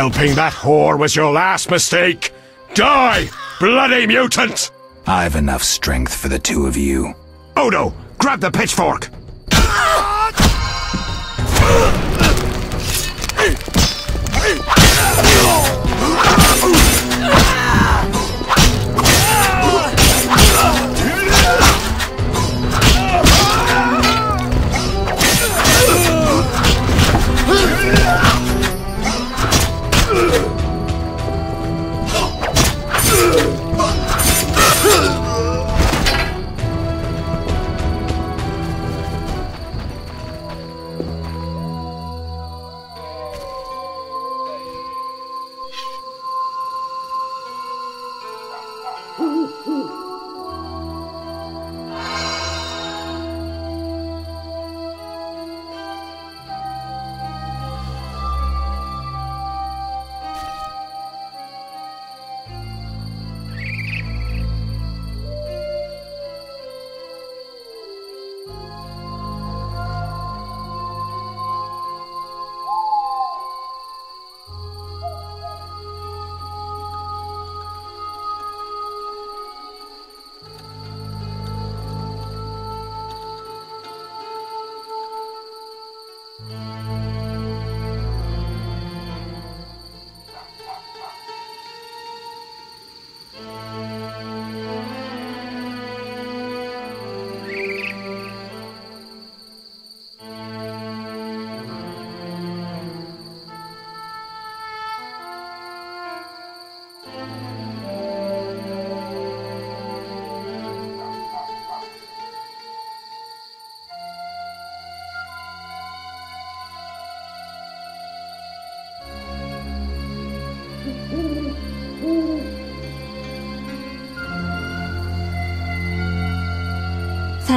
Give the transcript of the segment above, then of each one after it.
Helping that whore was your last mistake! Die, bloody mutant! I've enough strength for the two of you. Odo, grab the pitchfork!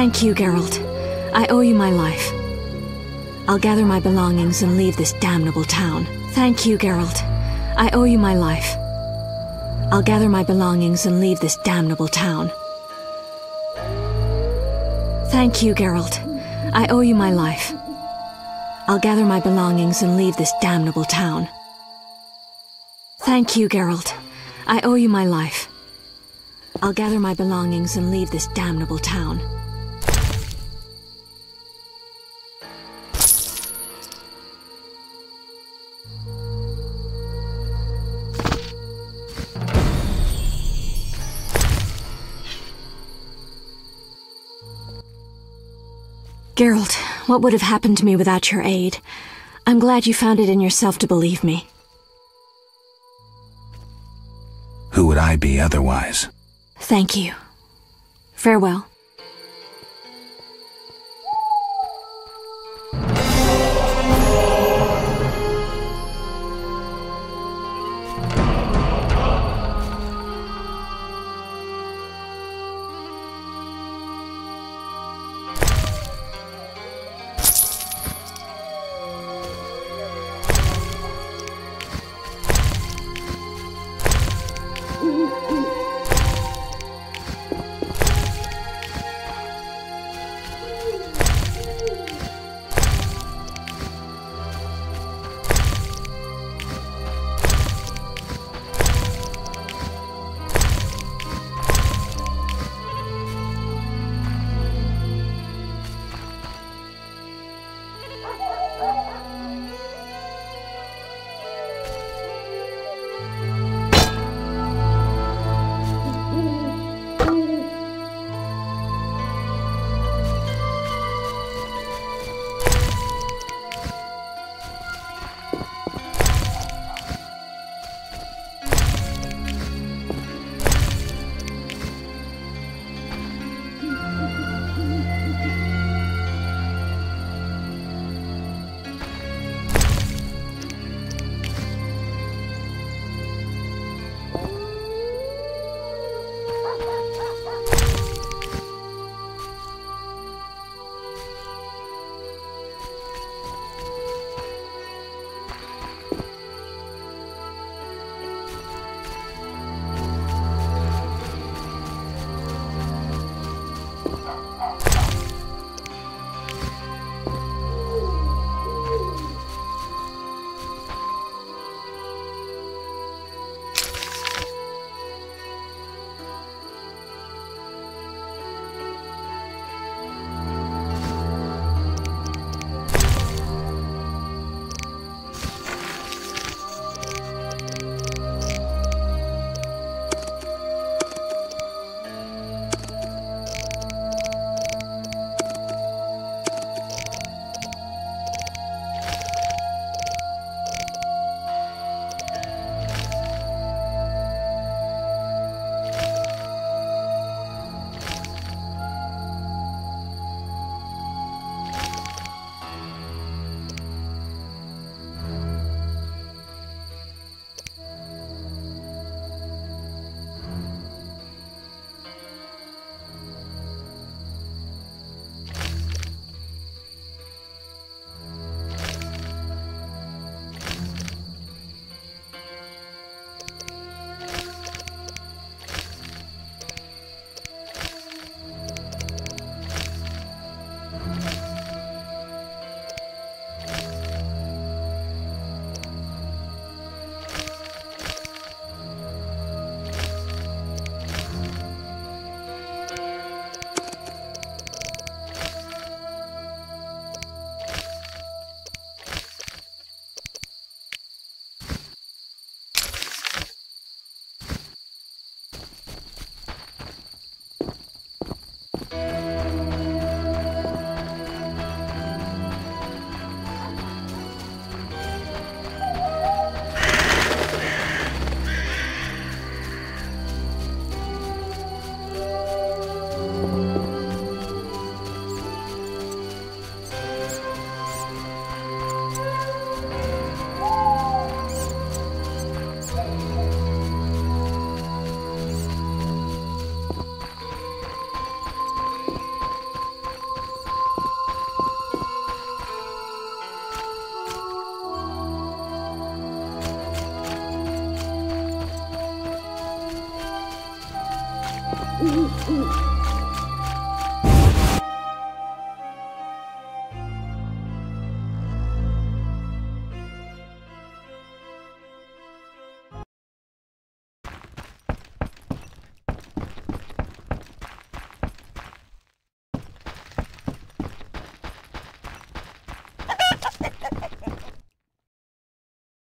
Thank you, Geralt. I owe you my life. I'll gather my belongings and leave this damnable town. Thank you, Geralt. I owe you my life. I'll gather my belongings and leave this damnable town. Thank you, Geralt. I owe you my life. I'll gather my belongings and leave this damnable town. Thank you, Geralt. I owe you my life. I'll gather my belongings and leave this damnable town. Geralt, what would have happened to me without your aid? I'm glad you found it in yourself to believe me. Who would I be otherwise? Thank you. Farewell.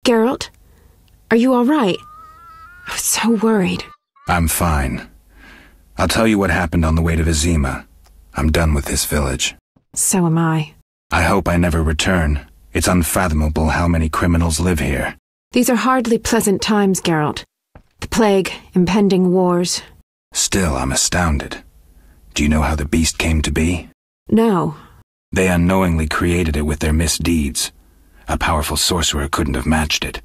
Geralt? Are you all right? I was so worried. I'm fine. I'll tell you what happened on the way to Vizima. I'm done with this village. So am I. I hope I never return. It's unfathomable how many criminals live here. These are hardly pleasant times, Geralt. The plague, impending wars. Still, I'm astounded. Do you know how the beast came to be? No. They unknowingly created it with their misdeeds. A powerful sorcerer couldn't have matched it.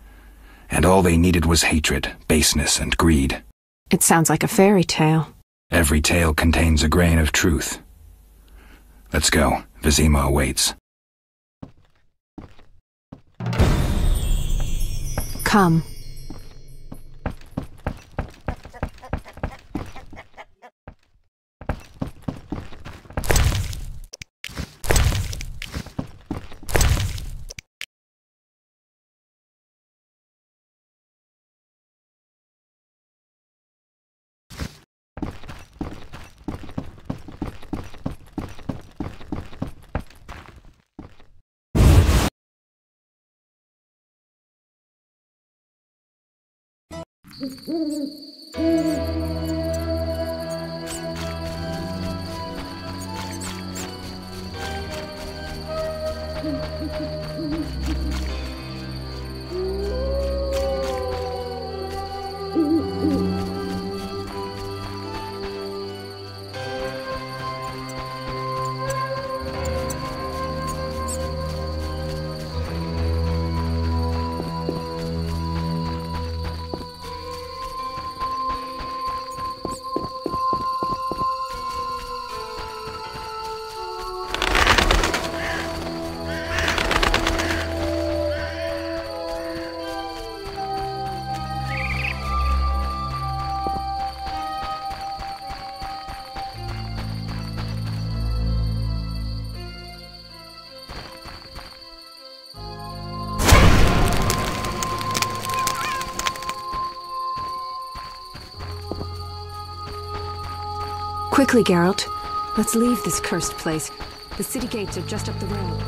And all they needed was hatred, baseness, and greed. It sounds like a fairy tale. Every tale contains a grain of truth. Let's go. Vizima awaits. Come. Quickly, Geralt. Let's leave this cursed place. The city gates are just up the road.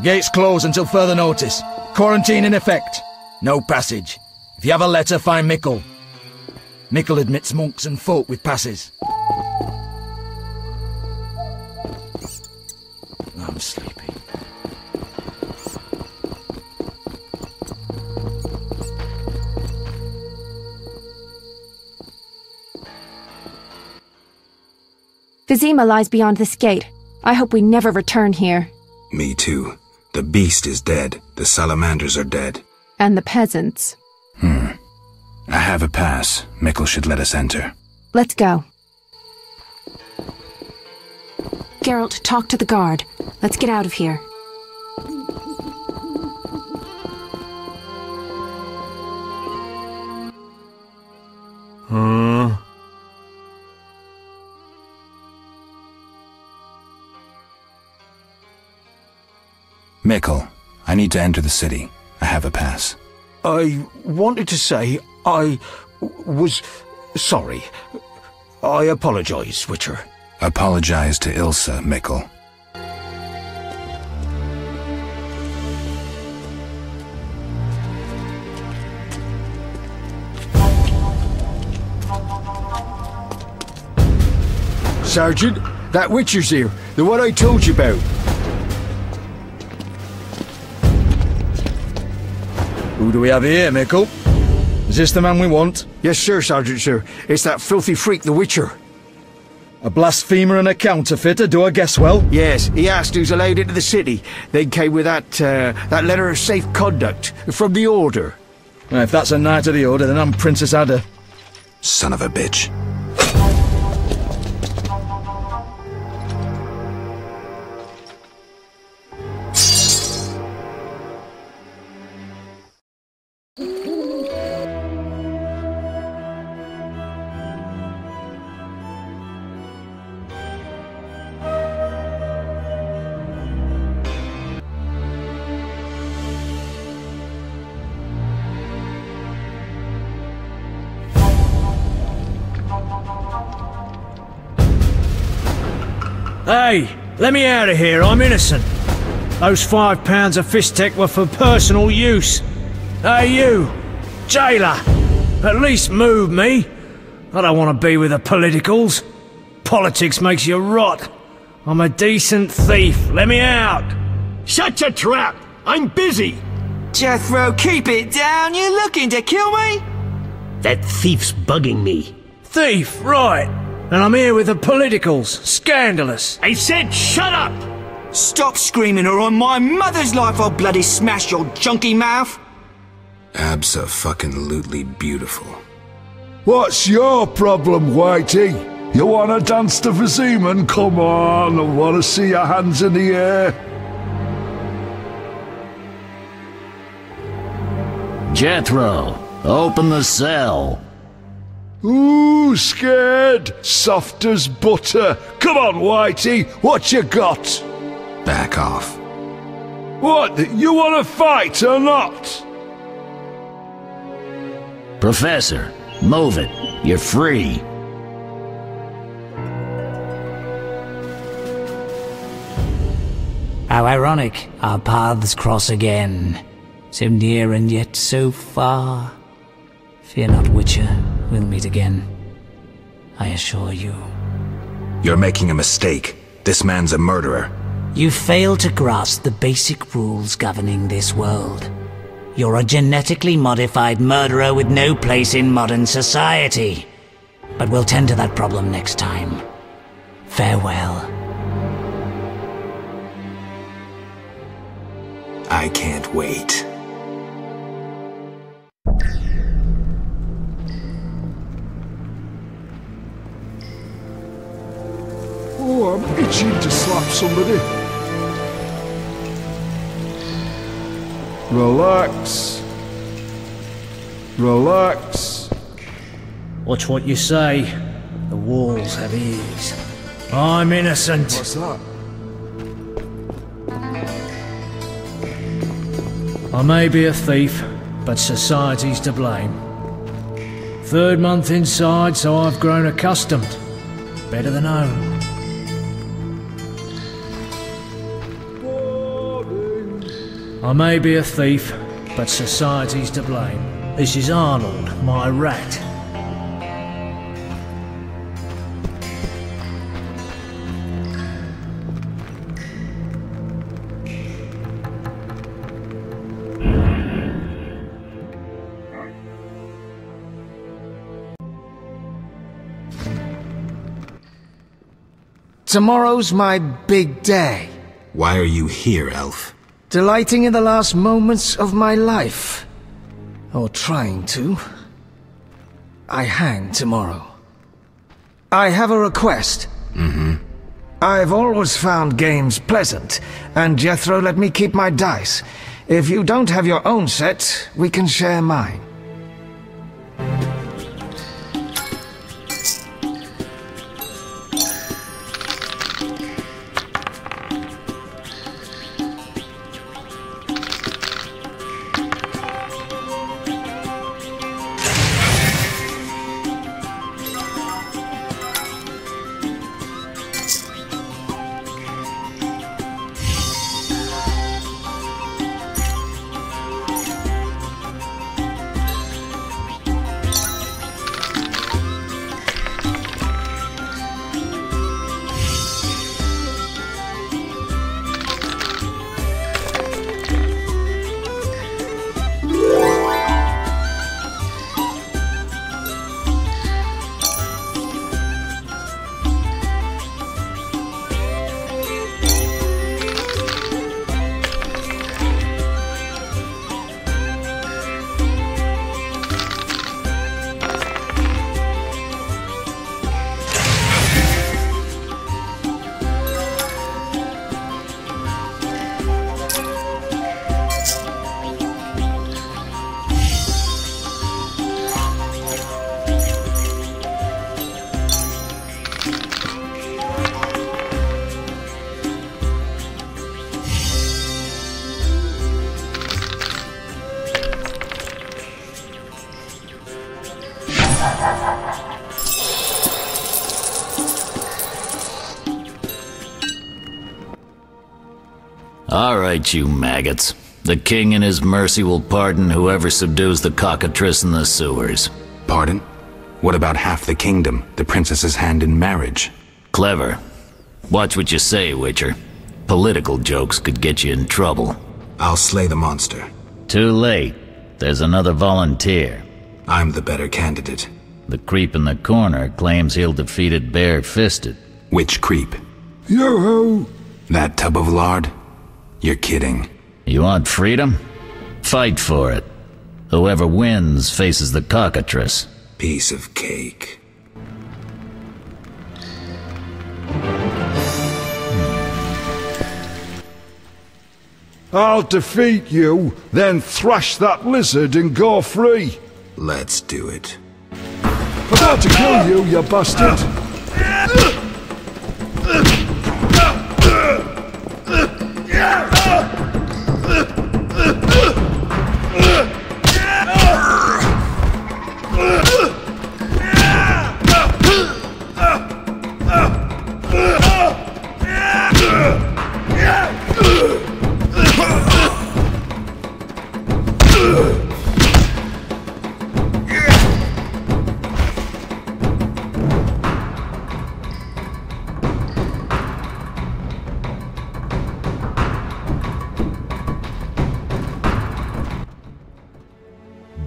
Gates closed until further notice. Quarantine in effect. No passage. If you have a letter, find Mickle. Mickle admits monks and folk with passes. I'm sleepy. Vizima lies beyond this gate. I hope we never return here. Me too. The beast is dead. The salamanders are dead. And the peasants. I have a pass. Mickle should let us enter. Let's go. Geralt, talk to the guard. Let's get out of here. Mickle, I need to enter the city. I have a pass. I wanted to say I was sorry. I apologize, Witcher. Apologize to Ilsa, Mikkel. Sergeant, that Witcher's here. The one I told you about. Who do we have here, Mikkel? Is this the man we want? Yes, sir, Sergeant, sir. It's that filthy freak, the Witcher. A blasphemer and a counterfeiter, do I guess well? Yes, he asked who's allowed into the city. They came with that letter of safe conduct from the Order. Well, if that's a knight of the Order, then I'm Princess Ada. Son of a bitch. Hey, let me out of here, I'm innocent. Those £5 of fisstech were for personal use. Hey you, jailer, at least move me. I don't want to be with the politicals. Politics makes you rot. I'm a decent thief, let me out. Shut your trap! I'm busy! Jethro, keep it down, you looking to kill me? That thief's bugging me. Thief, right. And I'm here with the politicals. Scandalous. I said shut up! Stop screaming or on my mother's life I'll bloody smash your junky mouth! Abso-fucking-lutely beautiful. What's your problem, Whitey? You wanna dance to Viziman? Come on, I wanna see your hands in the air. Jethro, open the cell. Ooh, scared? Soft as butter. Come on, Whitey, what you got? Back off. What, you wanna fight or not? Professor, move it. You're free. How ironic, our paths cross again. So near and yet so far. Fear not, Witcher, we'll meet again. I assure you. You're making a mistake. This man's a murderer. You fail to grasp the basic rules governing this world. You're a genetically modified murderer with no place in modern society. But we'll tend to that problem next time. Farewell. I can't wait. Oh, I'm itching to slap somebody. Relax. Relax. Watch what you say. The walls have ears. I'm innocent. What's that? I may be a thief, but society's to blame. 3rd month inside, so I've grown accustomed. Better than home. I may be a thief, but society's to blame. This is Arnold, my rat. Tomorrow's my big day. Why are you here, Elf? Delighting in the last moments of my life. Or trying to. I hang tomorrow. I have a request. I've always found games pleasant, and Jethro let me keep my dice. If you don't have your own set, we can share mine. All right, you maggots. The king in his mercy will pardon whoever subdues the cockatrice in the sewers. Pardon? What about half the kingdom, the princess's hand in marriage? Clever. Watch what you say, Witcher. Political jokes could get you in trouble. I'll slay the monster. Too late. There's another volunteer. I'm the better candidate. The creep in the corner claims he'll defeat it bare-fisted. Which creep? Yo-ho! That tub of lard? You're kidding. You want freedom? Fight for it. Whoever wins faces the cockatrice. Piece of cake. I'll defeat you, then thrash that lizard and go free. Let's do it. About to kill you, you bastard!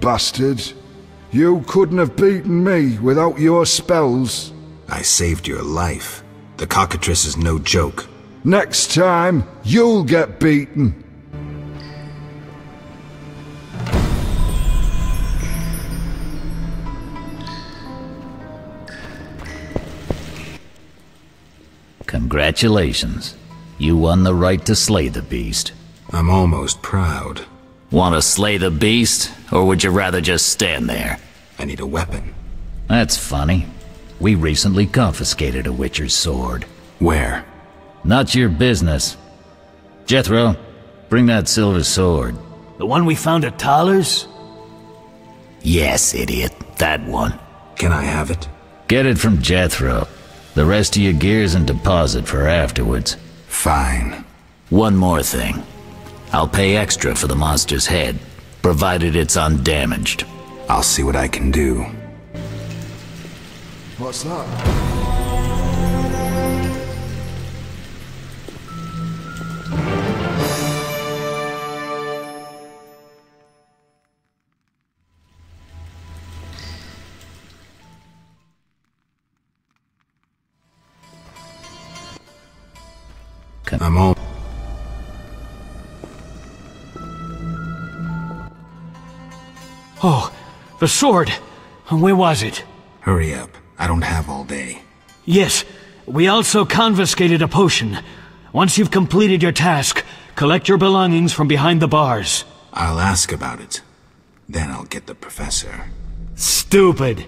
Bastard. You couldn't have beaten me without your spells. I saved your life. The cockatrice is no joke. Next time, you'll get beaten. Congratulations. You won the right to slay the beast. I'm almost proud. Want to slay the beast, or would you rather just stand there? I need a weapon. That's funny. We recently confiscated a Witcher's sword. Where? Not your business. Jethro, bring that silver sword. The one we found at Thaler's? Yes, idiot. That one. Can I have it? Get it from Jethro. The rest of your gear's in deposit for afterwards. Fine. One more thing. I'll pay extra for the monster's head, provided it's undamaged. I'll see what I can do. What's that? I'm all... Oh, the sword. Where was it? Hurry up. I don't have all day. Yes, we also confiscated a potion. Once you've completed your task, collect your belongings from behind the bars. I'll ask about it. Then I'll get the professor. Stupid.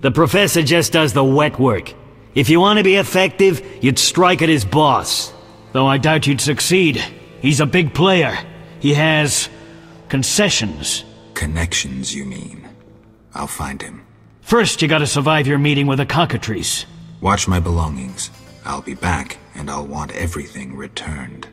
The professor just does the wet work. If you want to be effective, you'd strike at his boss. Though I doubt you'd succeed. He's a big player. He has... concessions. Connections, you mean? I'll find him. First, you gotta survive your meeting with the cockatrice. Watch my belongings. I'll be back, and I'll want everything returned.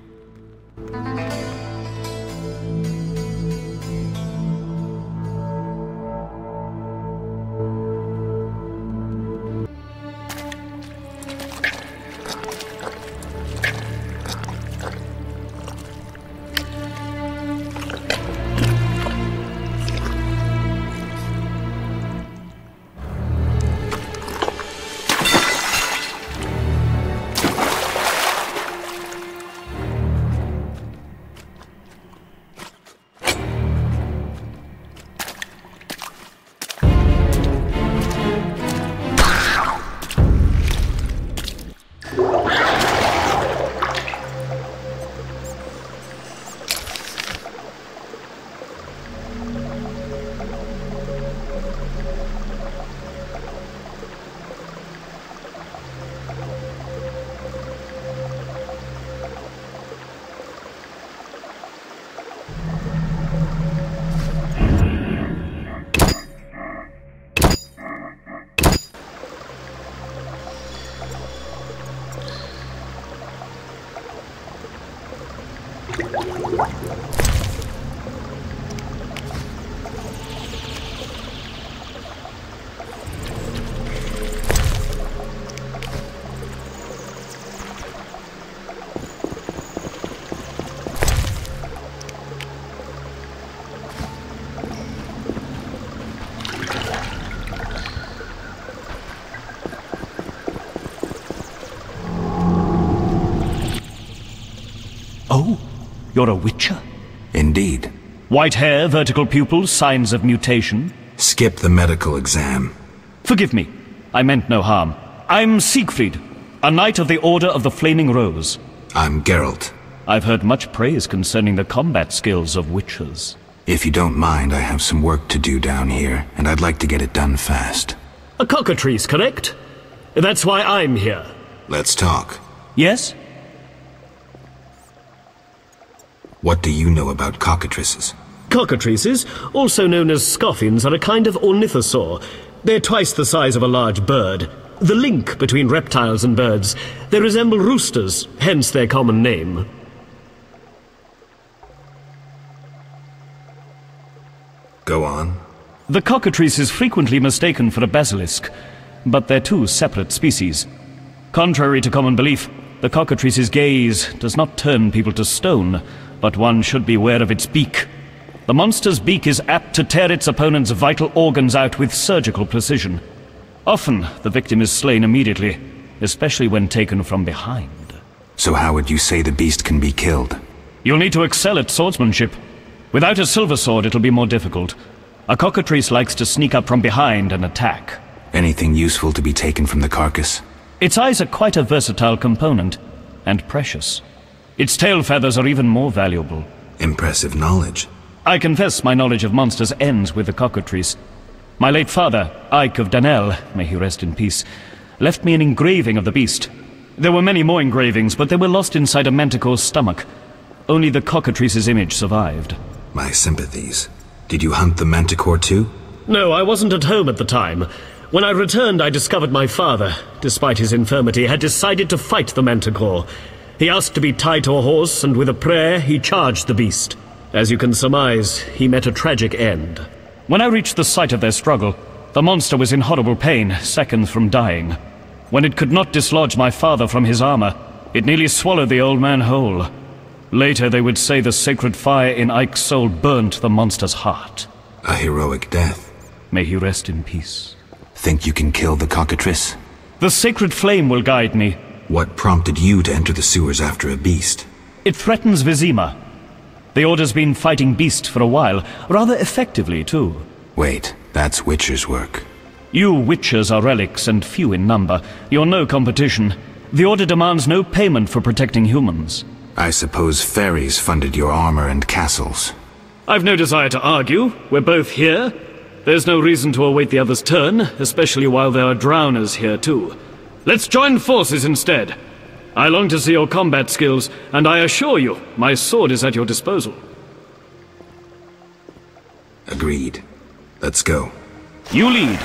So? You're a witcher? Indeed. White hair, vertical pupils, signs of mutation? Skip the medical exam. Forgive me. I meant no harm. I'm Siegfried, a knight of the Order of the Flaming Rose. I'm Geralt. I've heard much praise concerning the combat skills of witchers. If you don't mind, I have some work to do down here, and I'd like to get it done fast. A cockatrice, correct? That's why I'm here. Let's talk. Yes? What do you know about cockatrices? Cockatrices, also known as scoffins, are a kind of ornithosaur. They're twice the size of a large bird. The link between reptiles and birds. They resemble roosters, hence their common name. Go on. The cockatrice is frequently mistaken for a basilisk, but they're two separate species. Contrary to common belief, the cockatrice's gaze does not turn people to stone, but one should be aware of its beak. The monster's beak is apt to tear its opponent's vital organs out with surgical precision. Often, the victim is slain immediately, especially when taken from behind. So how would you say the beast can be killed? You'll need to excel at swordsmanship. Without a silver sword, it'll be more difficult. A cockatrice likes to sneak up from behind and attack. Anything useful to be taken from the carcass? Its eyes are quite a versatile component, and precious. Its tail feathers are even more valuable. Impressive knowledge. I confess my knowledge of monsters ends with the cockatrice. My late father, Ike of Danel, may he rest in peace, left me an engraving of the beast. There were many more engravings, but they were lost inside a manticore's stomach. Only the cockatrice's image survived. My sympathies. Did you hunt the manticore too? No, I wasn't at home at the time. When I returned, I discovered my father, despite his infirmity, had decided to fight the manticore. He asked to be tied to a horse, and with a prayer, he charged the beast. As you can surmise, he met a tragic end. When I reached the site of their struggle, the monster was in horrible pain, seconds from dying. When it could not dislodge my father from his armor, it nearly swallowed the old man whole. Later they would say the sacred fire in Ike's soul burnt the monster's heart. A heroic death. May he rest in peace. Think you can kill the cockatrice? The sacred flame will guide me. What prompted you to enter the sewers after a beast? It threatens Vizima. The Order's been fighting beast for a while, rather effectively too. Wait, that's Witcher's work. You Witchers are relics and few in number. You're no competition. The Order demands no payment for protecting humans. I suppose fairies funded your armor and castles. I've no desire to argue. We're both here. There's no reason to await the other's turn, especially while there are drowners here too. Let's join forces instead. I long to see your combat skills, and I assure you, my sword is at your disposal. Agreed. Let's go. You lead.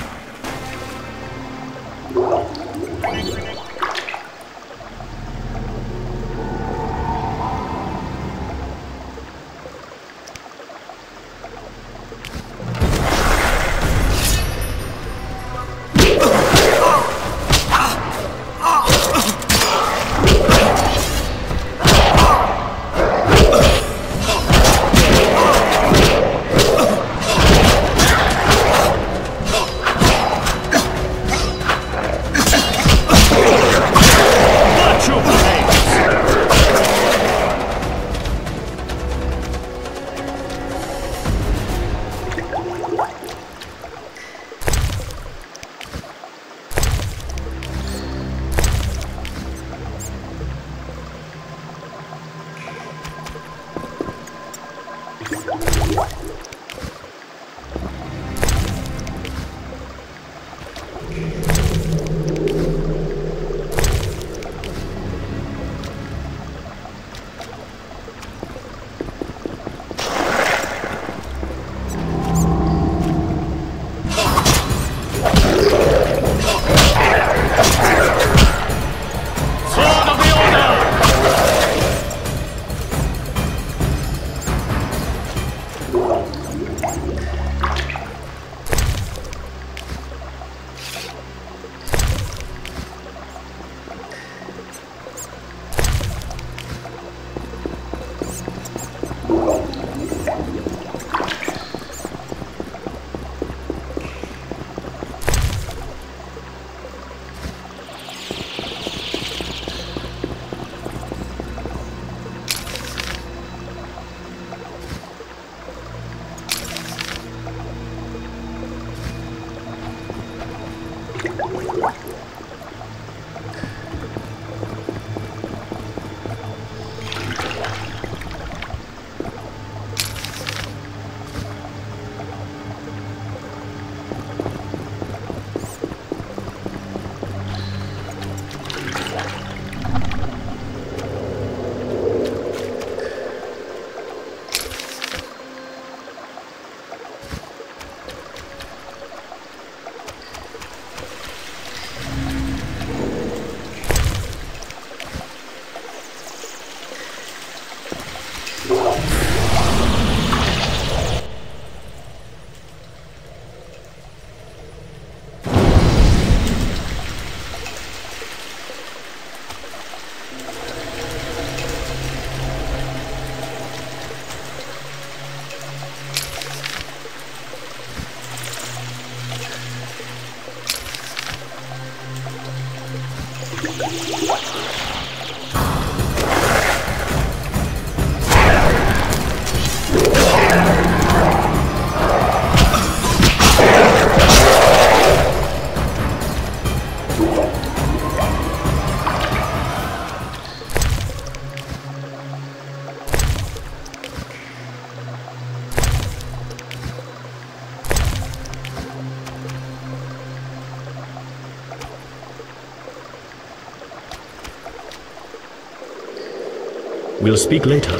We'll speak later.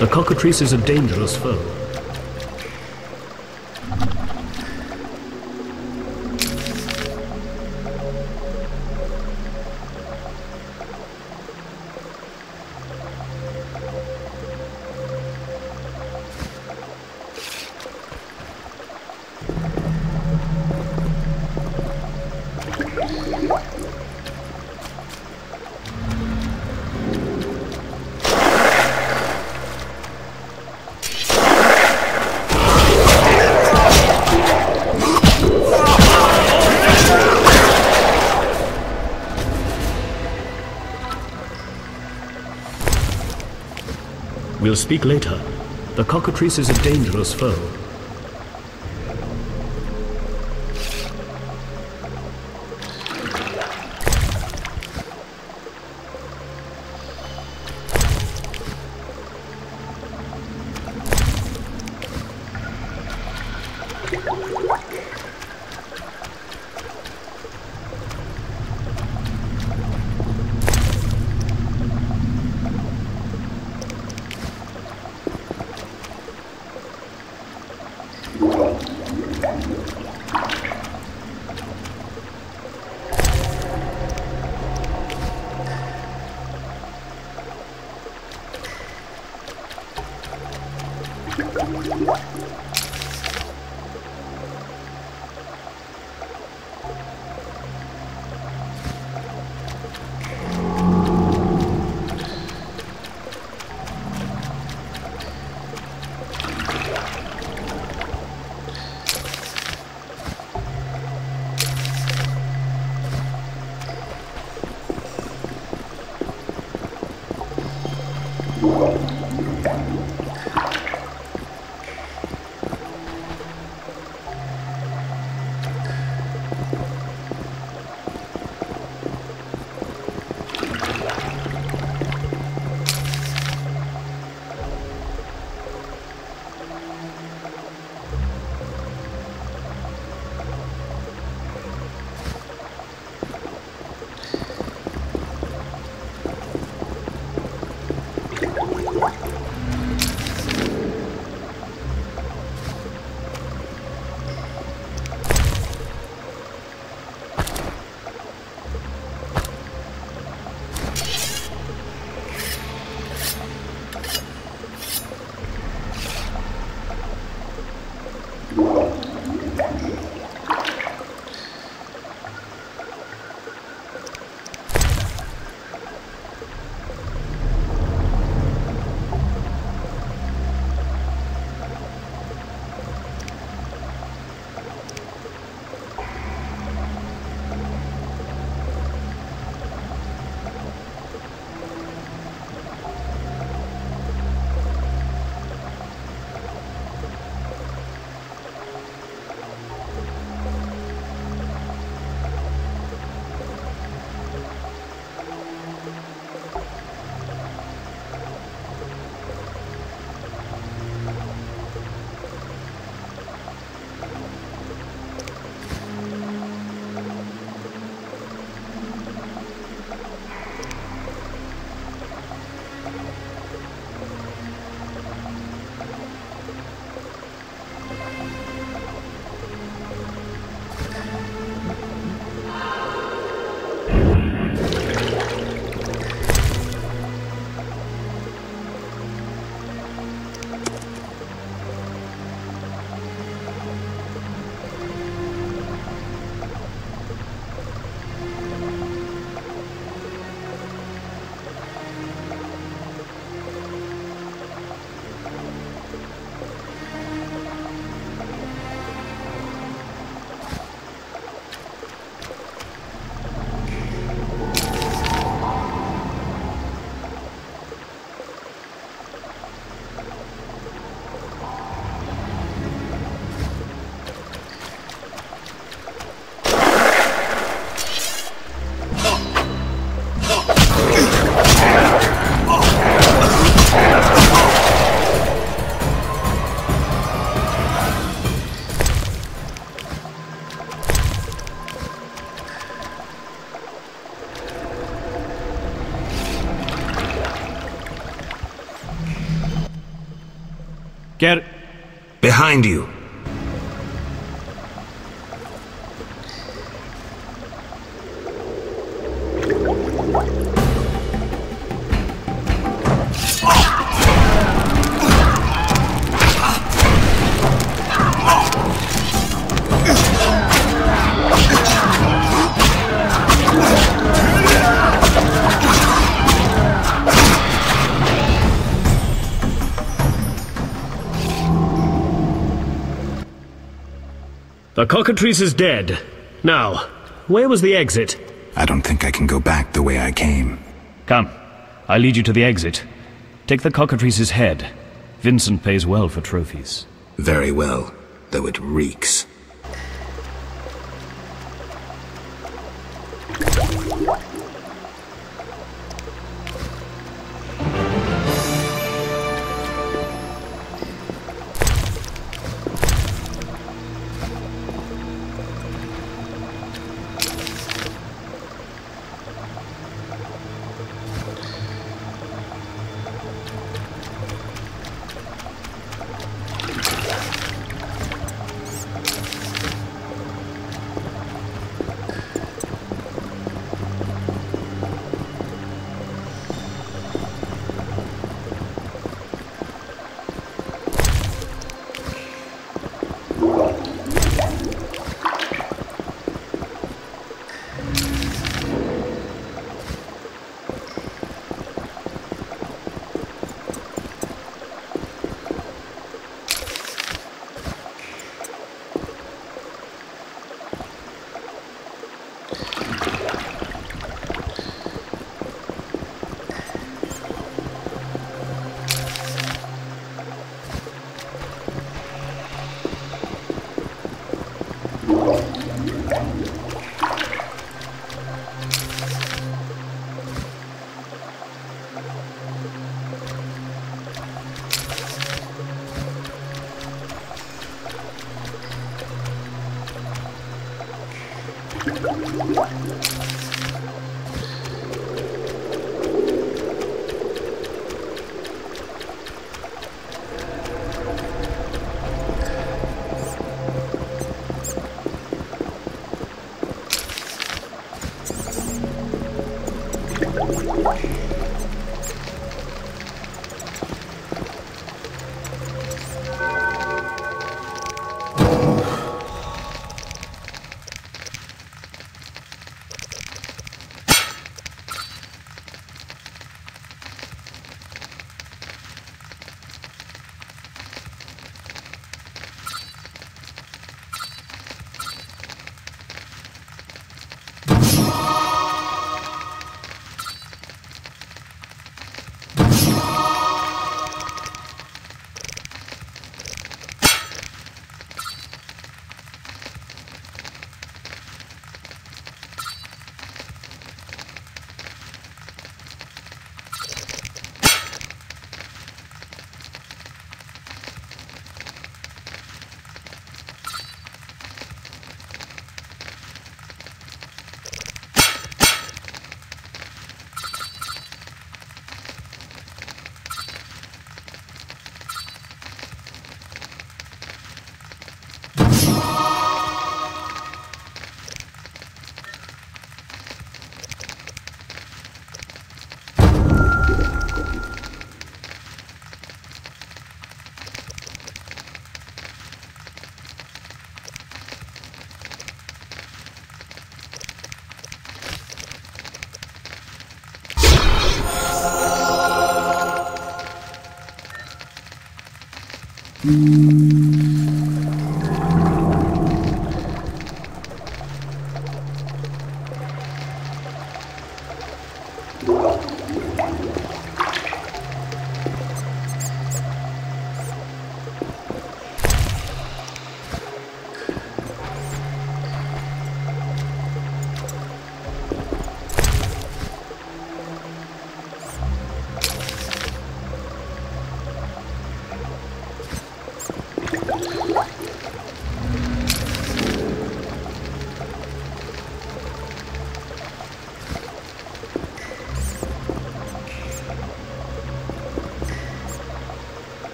The cockatrice is a dangerous foe. We'll speak later. The cockatrice is a dangerous foe. Get... Behind you. The cockatrice is dead. Now, where was the exit? I don't think I can go back the way I came. Come, I'll lead you to the exit. Take the cockatrice's head. Vincent pays well for trophies. Very well, though it reeks.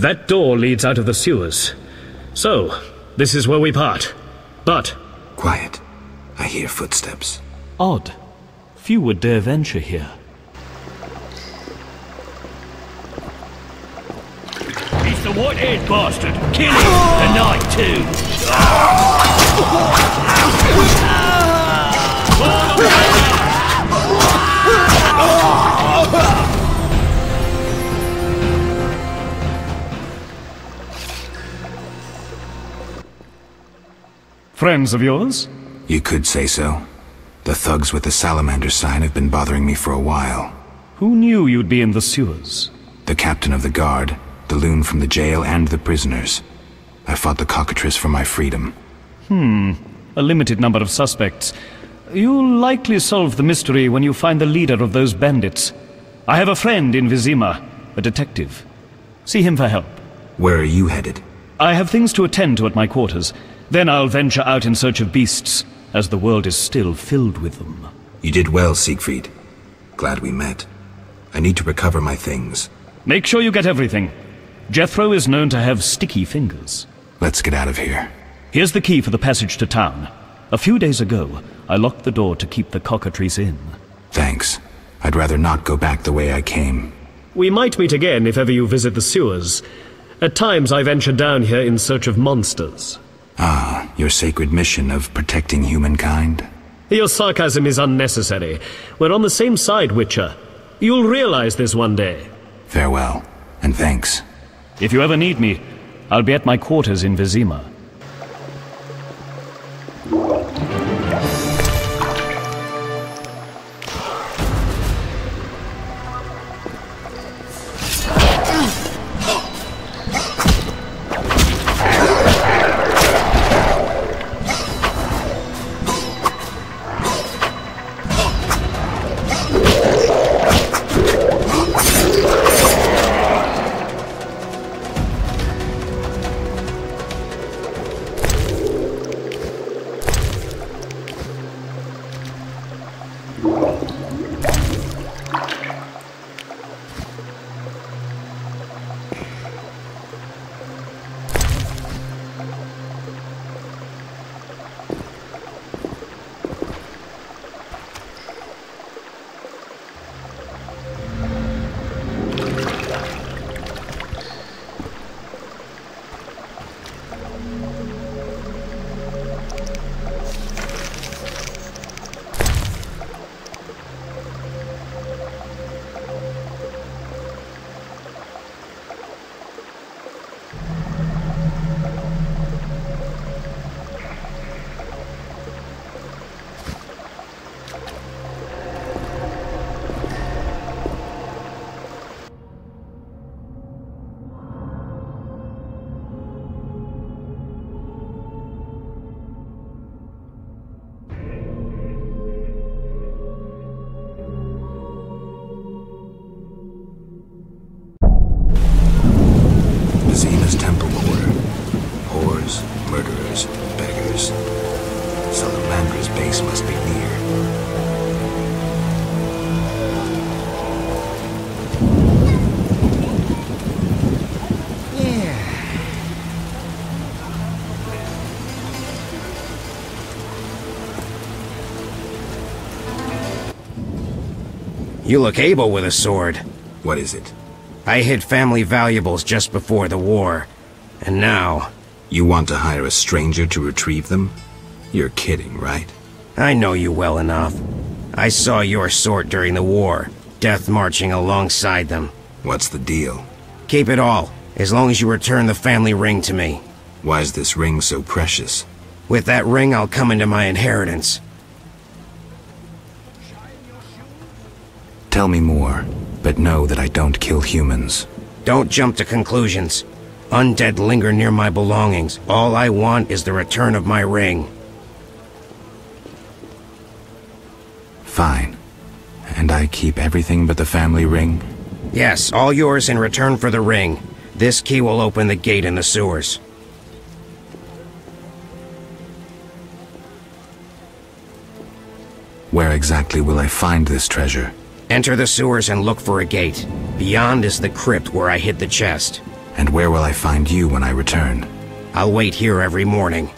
That door leads out of the sewers. So, this is where we part. But... Quiet. I hear footsteps. Odd. Few would dare venture here. He's the white-haired bastard! Kill him! Tonight, too! Friends of yours? You could say so. The thugs with the salamander sign have been bothering me for a while. Who knew you'd be in the sewers? The captain of the guard, the loon from the jail, and the prisoners. I fought the cockatrice for my freedom. A limited number of suspects. You'll likely solve the mystery when you find the leader of those bandits. I have a friend in Vizima, a detective. See him for help. Where are you headed? I have things to attend to at my quarters. Then I'll venture out in search of beasts, as the world is still filled with them. You did well, Siegfried. Glad we met. I need to recover my things. Make sure you get everything. Jethro is known to have sticky fingers. Let's get out of here. Here's the key for the passage to town. A few days ago, I locked the door to keep the cockatrice in. Thanks. I'd rather not go back the way I came. We might meet again if ever you visit the sewers. At times I venture down here in search of monsters. Ah, your sacred mission of protecting humankind? Your sarcasm is unnecessary. We're on the same side, Witcher. You'll realize this one day. Farewell, and thanks. If you ever need me, I'll be at my quarters in Vizima. Vizima's temple quarter. Whores, murderers, beggars. Salamandra's base must be near. You look able with a sword. What is it? I hid family valuables just before the war. And now... You want to hire a stranger to retrieve them? You're kidding, right? I know you well enough. I saw your sort during the war, death marching alongside them. What's the deal? Keep it all, as long as you return the family ring to me. Why is this ring so precious? With that ring, I'll come into my inheritance. Tell me more, but know that I don't kill humans. Don't jump to conclusions. Undead linger near my belongings. All I want is the return of my ring. Fine. And I keep everything but the family ring? Yes, all yours in return for the ring. This key will open the gate in the sewers. Where exactly will I find this treasure? Enter the sewers and look for a gate. Beyond is the crypt where I hid the chest. And where will I find you when I return? I'll wait here every morning.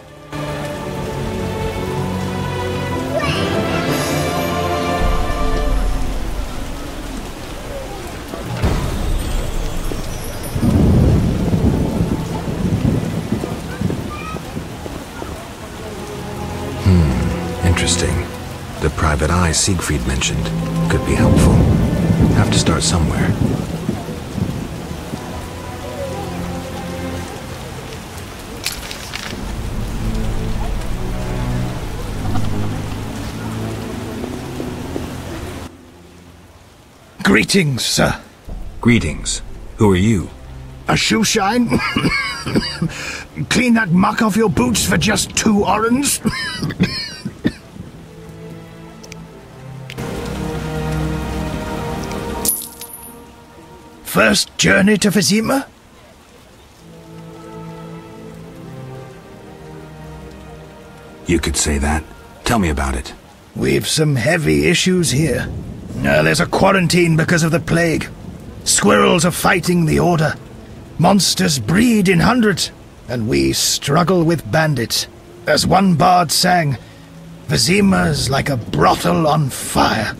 Interesting. The private eye Siegfried mentioned could be helpful. Have to start somewhere. Greetings, sir. Greetings. Who are you? A shoe shine? Clean that muck off your boots for just 2 orens? First journey to Vizima? You could say that. Tell me about it. We've some heavy issues here. There's a quarantine because of the plague. Squirrels are fighting the Order. Monsters breed in hundreds, and we struggle with bandits. As one bard sang, Vizima's like a brothel on fire.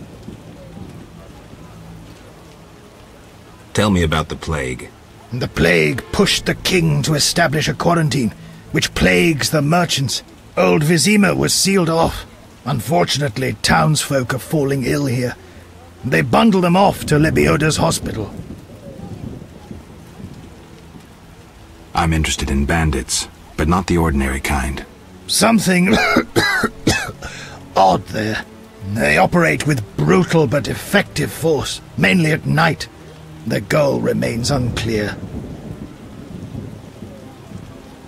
Tell me about the plague. The plague pushed the king to establish a quarantine, which plagues the merchants. Old Vizima was sealed off. Unfortunately, townsfolk are falling ill here. They bundle them off to Lebioda's hospital. I'm interested in bandits, but not the ordinary kind. Something odd there. They operate with brutal but effective force, mainly at night. Their goal remains unclear.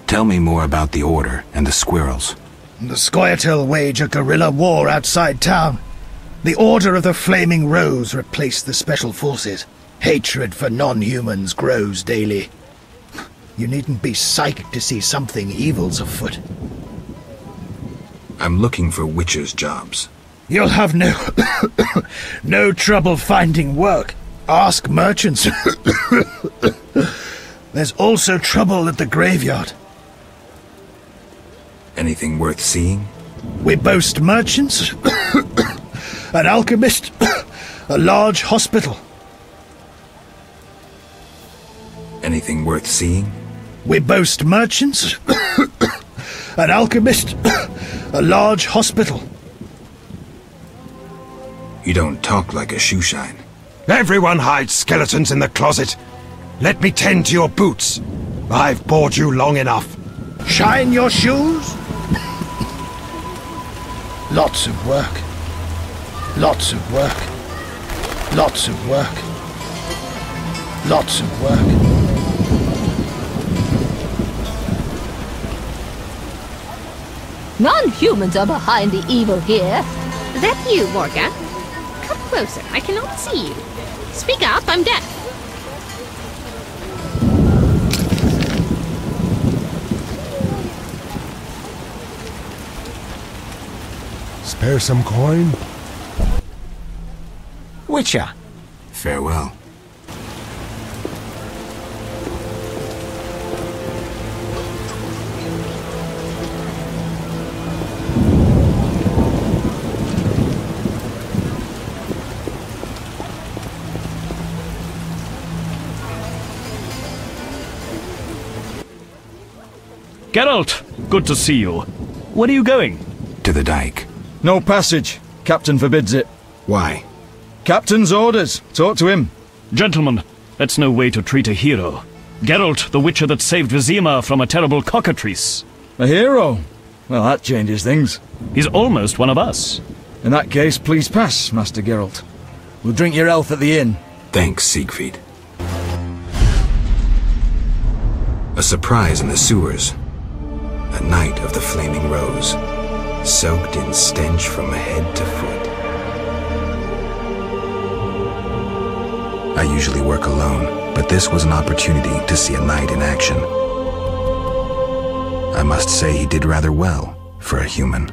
Tell me more about the Order and the squirrels. The Scoia'tael wage a guerrilla war outside town. The Order of the Flaming Rose replaced the Special Forces. Hatred for non-humans grows daily. You needn't be psychic to see something evil's afoot. I'm looking for witchers' jobs. You'll have no trouble finding work. Ask merchants. There's also trouble at the graveyard. Anything worth seeing? We boast merchants, an alchemist, a large hospital. Anything worth seeing? We boast merchants, an alchemist, a large hospital. You don't talk like a shoe shine. Everyone hides skeletons in the closet. Let me tend to your boots. I've bored you long enough. Shine your shoes? Lots of work. Lots of work. Lots of work. Lots of work. Non-humans are behind the evil here. Is that you, Morgan? Come closer, I cannot see you. Speak up, I'm deaf. Spare some coin? Witcher. Farewell. Geralt, good to see you. Where are you going? To the dike. No passage. Captain forbids it. Why? Captain's orders. Talk to him. Gentlemen, that's no way to treat a hero. Geralt, the witcher that saved Vizima from a terrible cockatrice. A hero? Well, that changes things. He's almost one of us. In that case, please pass, Master Geralt. We'll drink your health at the inn. Thanks, Siegfried. A surprise in the sewers. A night of the Flaming Rose, soaked in stench from head to foot. I usually work alone, but this was an opportunity to see a knight in action. I must say he did rather well for a human.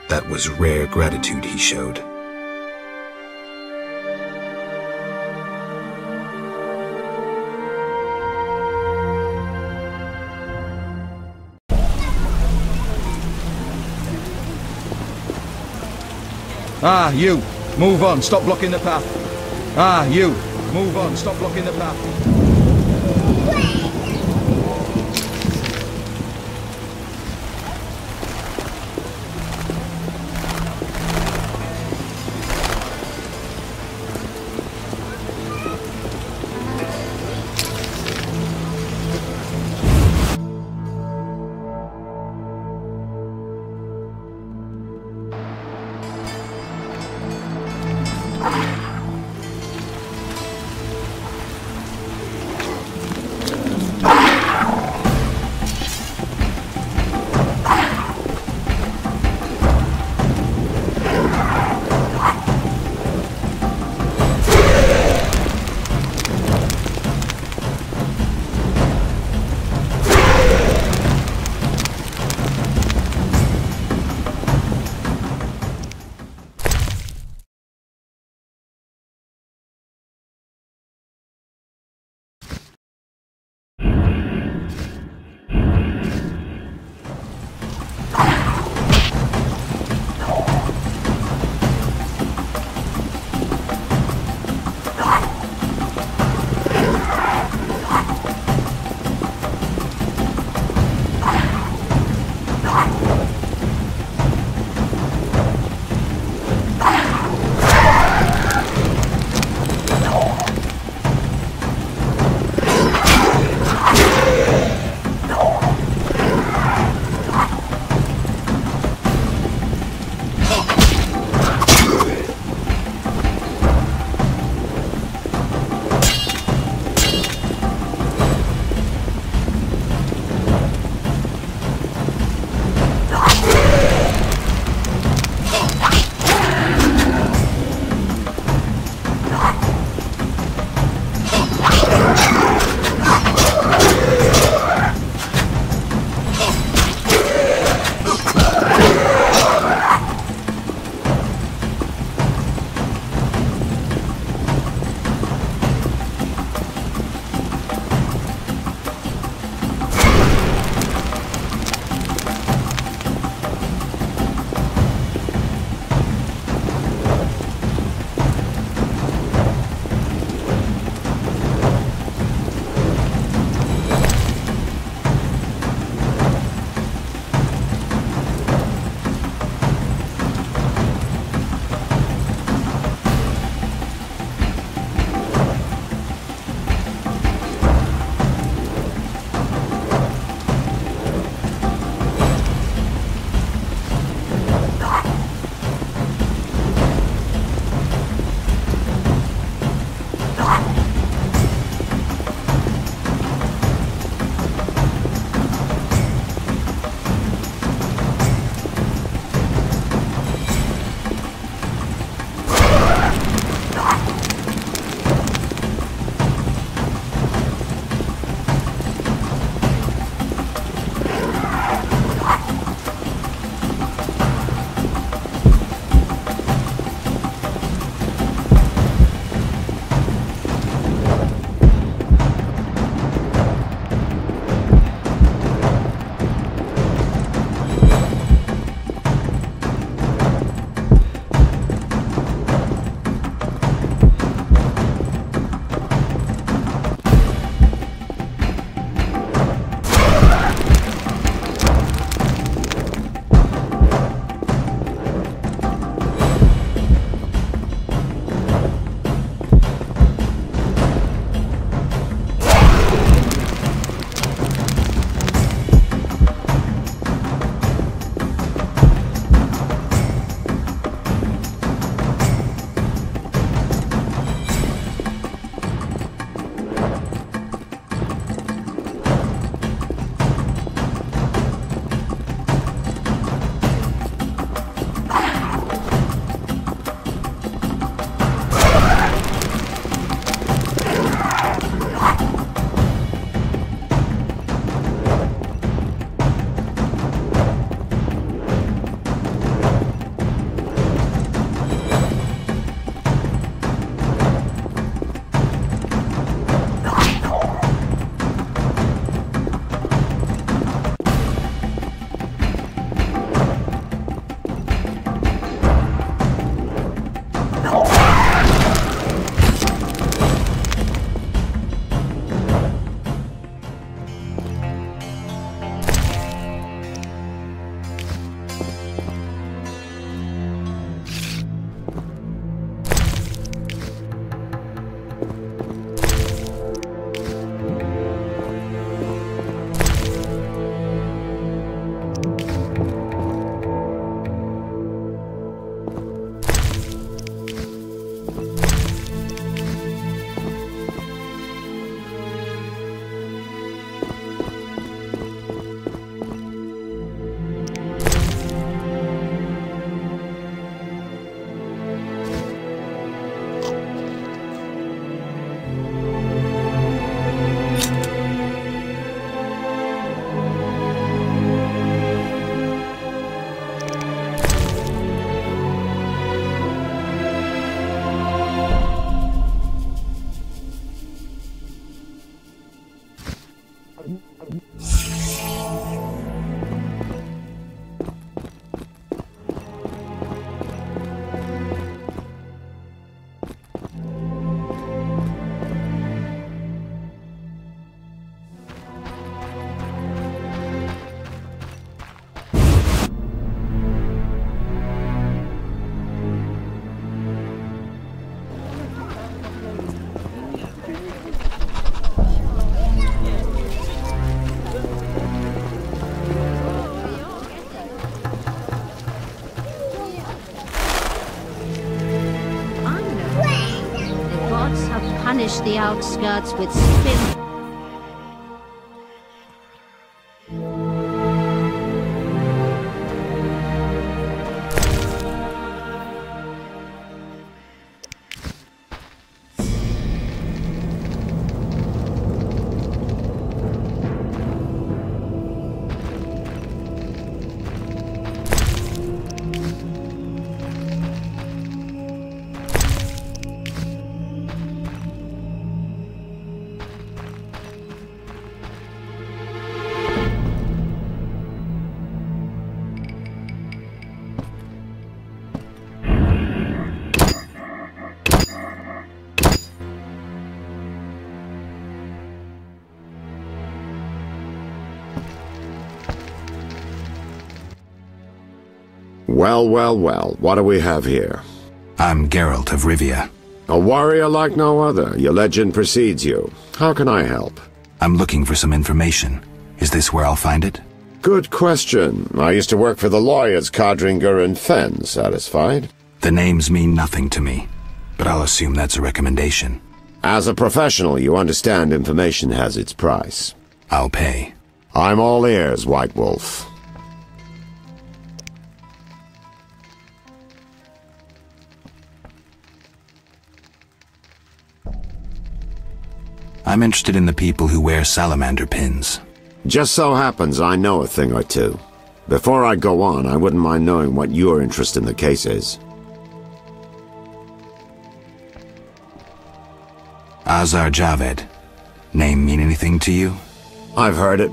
That was rare gratitude he showed. Ah, you! Move on, stop blocking the path. Ah, you! Move on, stop blocking the path. gods have punished the outskirts with spin. Well, well, well, what do we have here? I'm Geralt of Rivia. A warrior like no other. Your legend precedes you. How can I help? I'm looking for some information. Is this where I'll find it? Good question. I used to work for the lawyers Codringer and Fenn. Satisfied? The names mean nothing to me, but I'll assume that's a recommendation. As a professional, you understand information has its price. I'll pay. I'm all ears, White Wolf. I'm interested in the people who wear salamander pins. Just so happens I know a thing or two. Before I go on, I wouldn't mind knowing what your interest in the case is. Azar Javed. Name mean anything to you? I've heard it.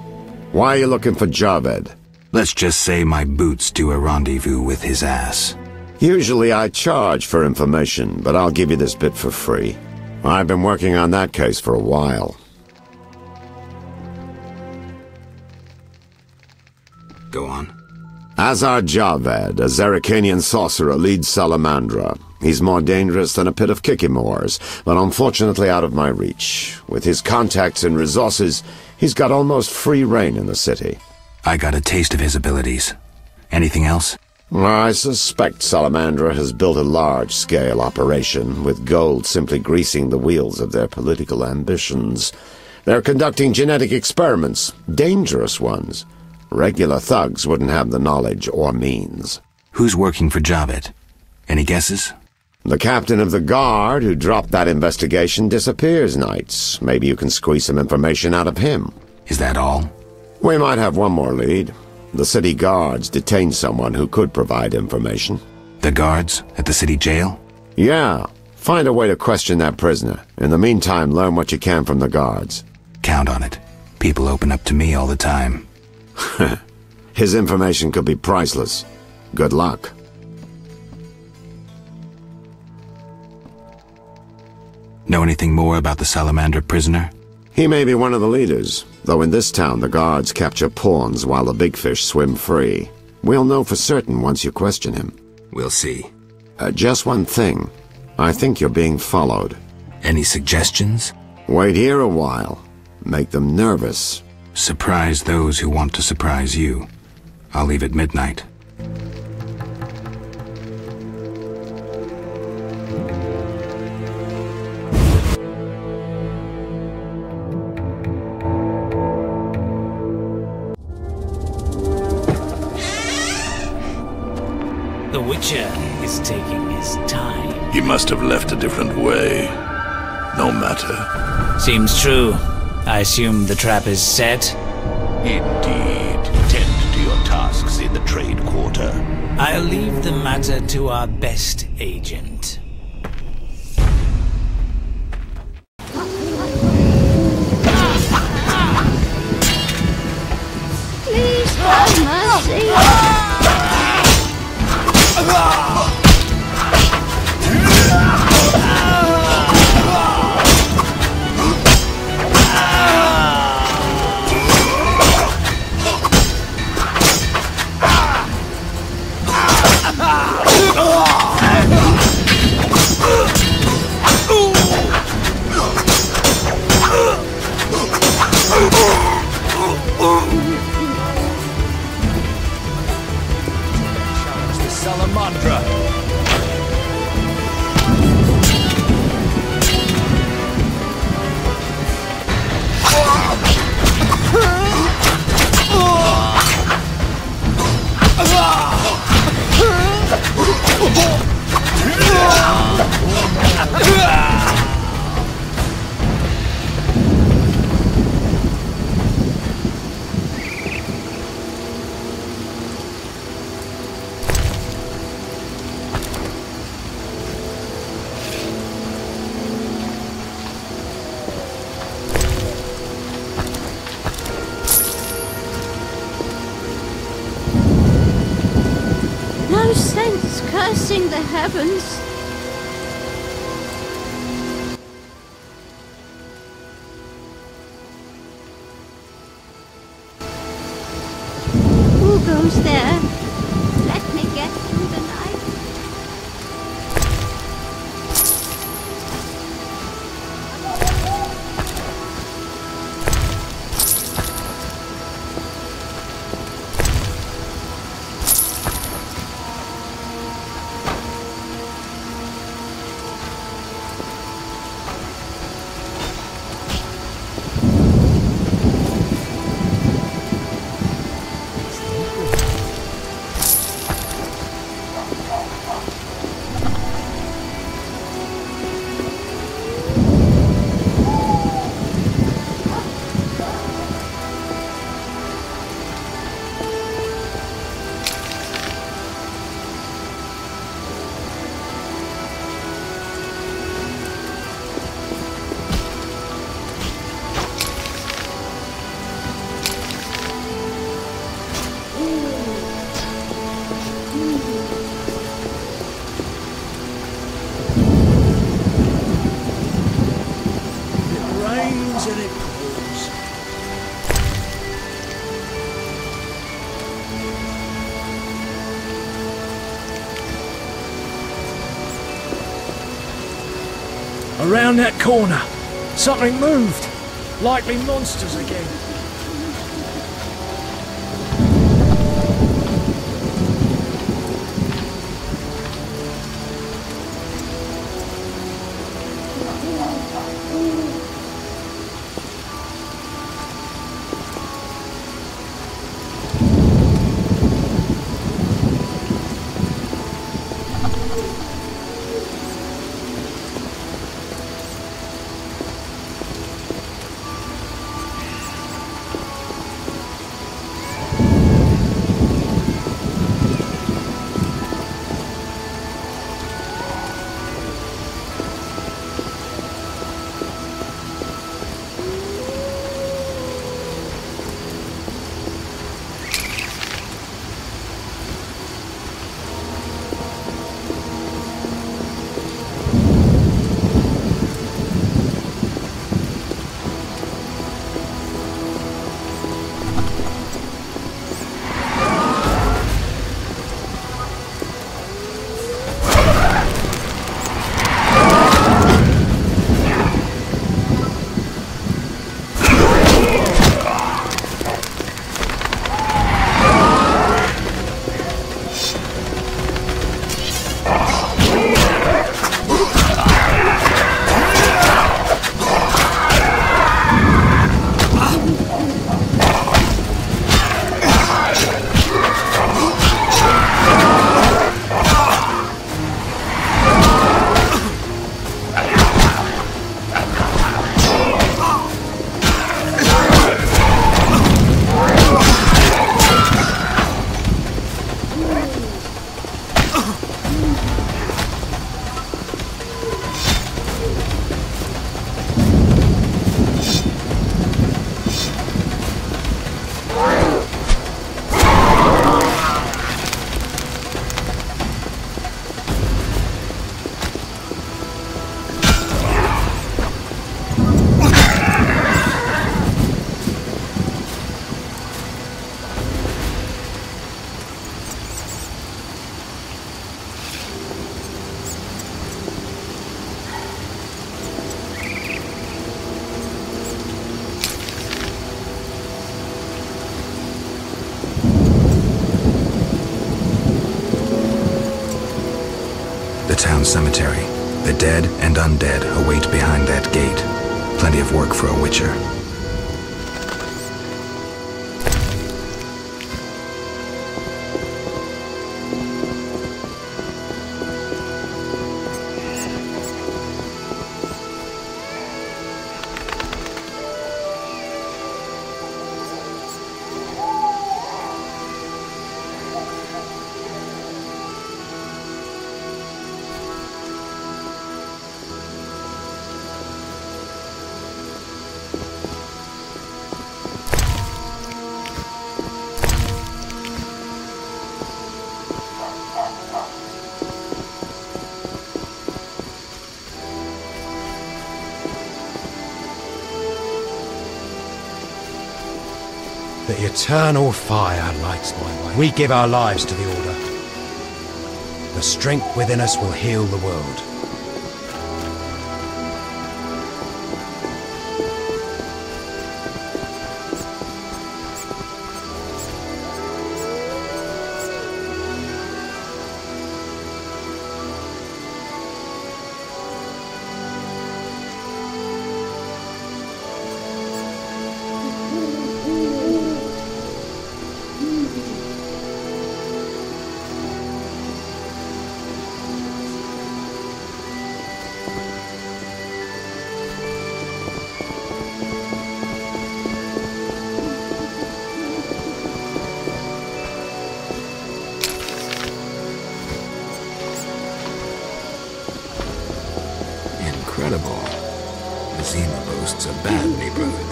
Why are you looking for Javed? Let's just say my boots do a rendezvous with his ass. Usually I charge for information, but I'll give you this bit for free. I've been working on that case for a while. Go on. Azar Javed, a Zerrikanian sorcerer, leads Salamandra. He's more dangerous than a pit of Kikimors, but unfortunately out of my reach. With his contacts and resources, he's got almost free reign in the city. I got a taste of his abilities. Anything else? I suspect Salamandra has built a large-scale operation, with gold simply greasing the wheels of their political ambitions. They're conducting genetic experiments, dangerous ones. Regular thugs wouldn't have the knowledge or means. Who's working for Javed? Any guesses? The captain of the guard who dropped that investigation disappears nights. Maybe you can squeeze some information out of him. Is that all? We might have one more lead. The city guards detained someone who could provide information. The guards at the city jail? Yeah. Find a way to question that prisoner. In the meantime, learn what you can from the guards. Count on it. People open up to me all the time. His information could be priceless. Good luck. Know anything more about the Salamander prisoner? He may be one of the leaders, though in this town the guards capture pawns while the big fish swim free. We'll know for certain once you question him. We'll see. Just one thing. I think you're being followed. Any suggestions? Wait here a while. Make them nervous. Surprise those who want to surprise you. I'll leave at midnight. The Witcher is taking his time. He must have left a different way. No matter. Seems true. I assume the trap is set? Indeed. Tend to your tasks in the trade quarter. I'll leave the matter to our best agent. Please have mercy. piercing the heavens. Who goes there? Let me get through the night. Around that corner, something moved. Likely monsters again. The town cemetery. The dead and undead await behind that gate. Plenty of work for a witcher. The eternal fire lights my way. We give our lives to the Order. The strength within us will heal the world. Incredible. Vizima boasts a bad neighborhood.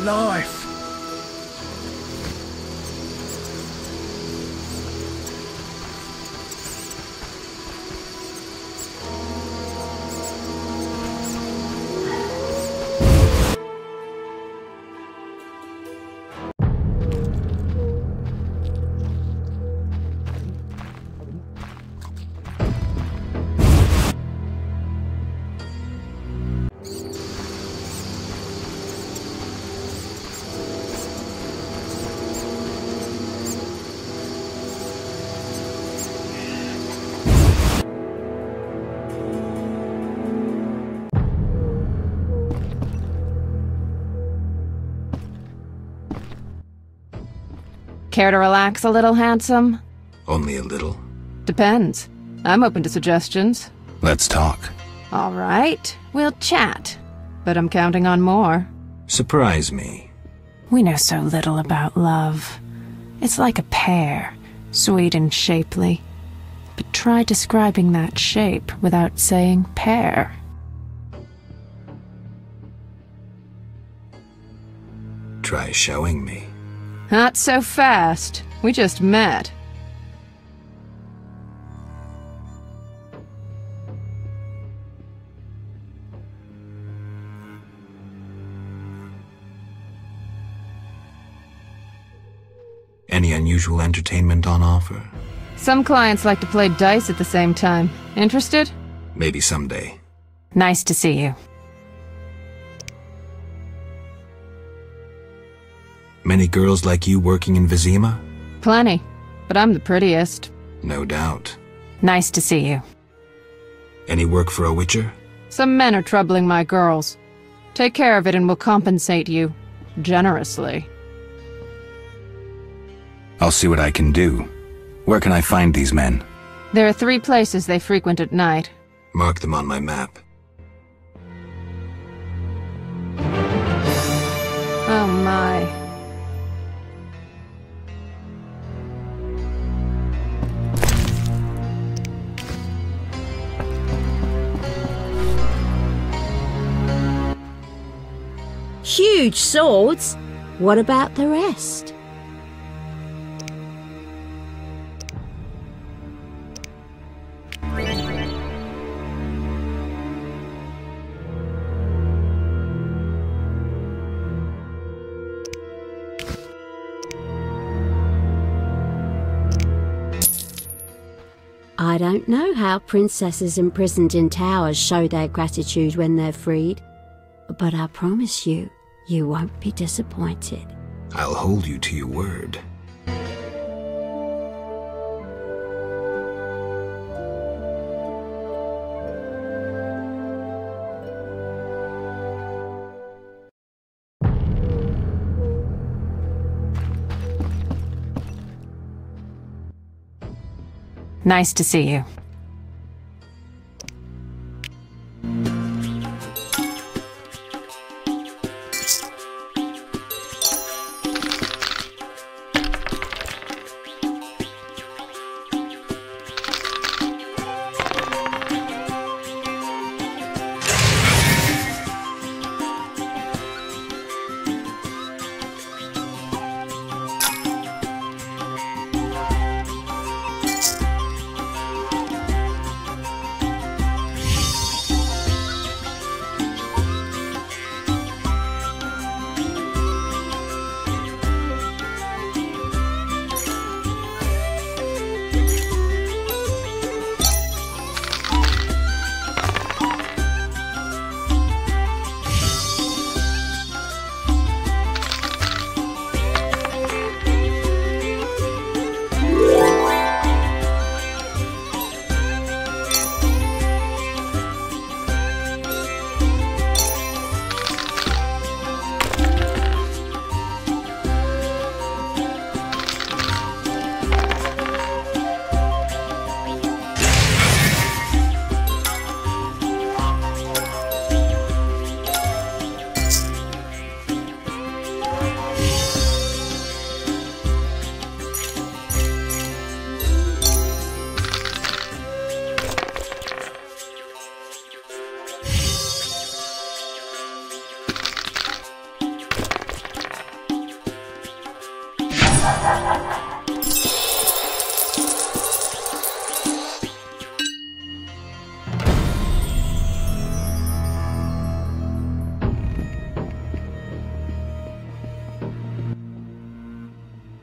Life. Care to relax a little, handsome? Only a little. Depends. I'm open to suggestions. Let's talk. All right, we'll chat. But I'm counting on more. Surprise me. We know so little about love. It's like a pear, sweet and shapely. But try describing that shape without saying pear. Try showing me. Not so fast. We just met. Any unusual entertainment on offer? Some clients like to play dice at the same time. Interested? Maybe someday. Nice to see you. Many girls like you working in Vizima? Plenty, but I'm the prettiest. No doubt. Nice to see you. Any work for a witcher? Some men are troubling my girls. Take care of it and we'll compensate you. Generously. I'll see what I can do. Where can I find these men? There are 3 places they frequent at night. Mark them on my map. Oh my. Huge swords? What about the rest? I don't know how princesses imprisoned in towers show their gratitude when they're freed, but I promise you, you won't be disappointed. I'll hold you to your word. Nice to see you.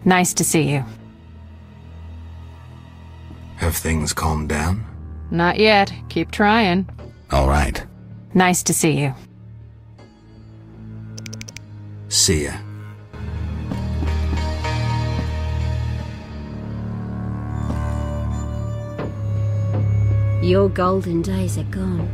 Nice to see you. Have things calmed down? Not yet. Keep trying. All right. Nice to see you. See ya. Your golden days are gone.